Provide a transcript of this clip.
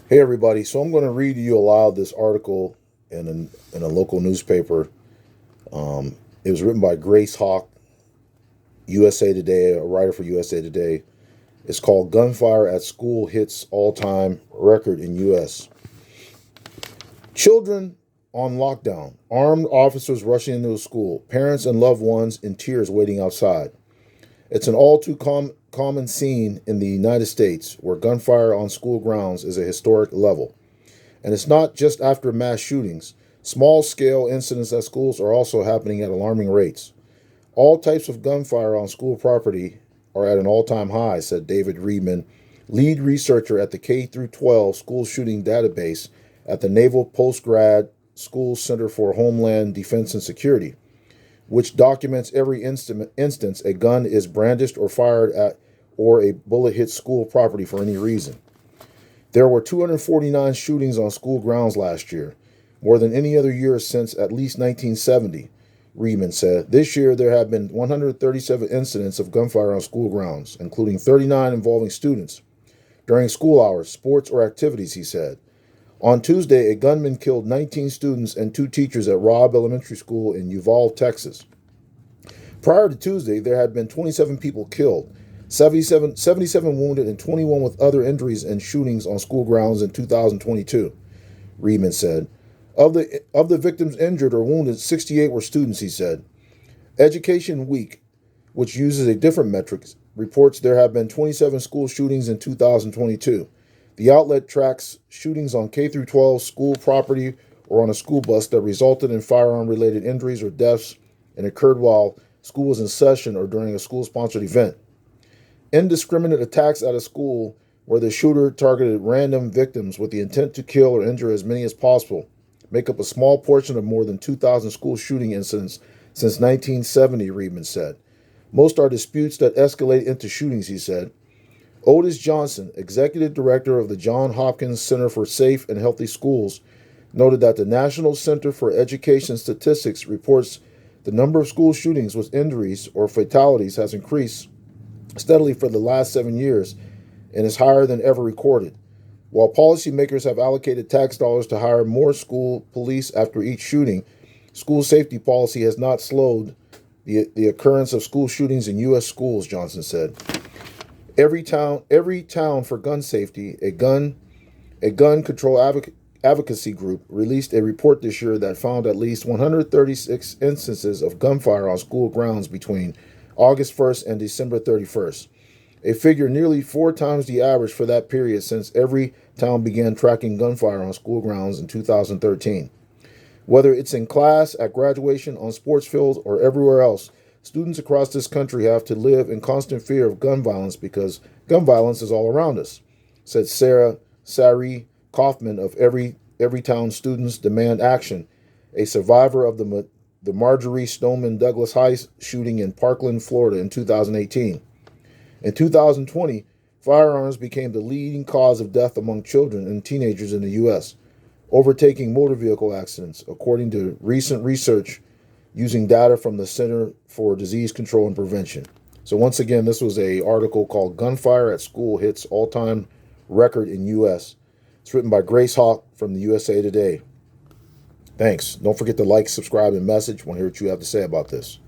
Hey everybody, so I'm going to read you aloud this article in a local newspaper. It was written by Grace Hawk, USA Today, a writer for USA Today. It's called Gunfire at School Hits All-Time Record in U.S. Children on lockdown, armed officers rushing into a school, parents and loved ones in tears waiting outside. It's an all too common scene in the United States where gunfire on school grounds is a historic level. And it's not just after mass shootings. Small scale incidents at schools are also happening at alarming rates. All types of gunfire on school property are at an all time high, said David Reedman, lead researcher at the K 12 school shooting database at the Naval Postgrad School Center for Homeland Defense and Security, which documents every instance a gun is brandished or fired at or a bullet hits school property for any reason. There were 249 shootings on school grounds last year, more than any other year since at least 1970, Reedman said. This year, there have been 137 incidents of gunfire on school grounds, including 39 involving students during school hours, sports, or activities, he said. On Tuesday, a gunman killed 19 students and 2 teachers at Robb Elementary School in Uvalde, Texas. Prior to Tuesday, there had been 27 people killed, 77 wounded, and 21 with other injuries and shootings on school grounds in 2022, Reedman said. Of the victims injured or wounded, 68 were students, he said. Education Week, which uses a different metric, reports there have been 27 school shootings in 2022. The outlet tracks shootings on K 12 school property or on a school bus that resulted in firearm-related injuries or deaths and occurred while school was in session or during a school-sponsored event. Indiscriminate attacks at a school where the shooter targeted random victims with the intent to kill or injure as many as possible make up a small portion of more than 2,000 school shooting incidents since 1970, Reedman said. Most are disputes that escalate into shootings, he said. Otis Johnson, executive director of the Johns Hopkins Center for Safe and Healthy Schools, noted that the National Center for Education Statistics reports the number of school shootings with injuries or fatalities has increased steadily for the last 7 years and is higher than ever recorded. While policymakers have allocated tax dollars to hire more school police after each shooting, school safety policy has not slowed the occurrence of school shootings in U.S. schools, Johnson said. Every town for gun safety, a gun control advocacy group, released a report this year that found at least 136 instances of gunfire on school grounds between August 1st and December 31st, a figure nearly 4 times the average for that period since every town began tracking gunfire on school grounds in 2013. Whether it's in class, at graduation, on sports fields, or everywhere else, students across this country have to live in constant fear of gun violence because gun violence is all around us, said Sarah Sari Kaufman of Every Town Students Demand Action, a survivor of the Marjorie Stoneman Douglas High shooting in Parkland, Florida in 2018. In 2020, firearms became the leading cause of death among children and teenagers in the U.S., overtaking motor vehicle accidents, according to recent research using data from the Center for Disease Control and Prevention. So once again, this was an article called Gunfire at School Hits All-Time Record in U.S. It's written by Grace Hawk from the USA Today. Thanks. Don't forget to like, subscribe, and message. Want to hear what you have to say about this.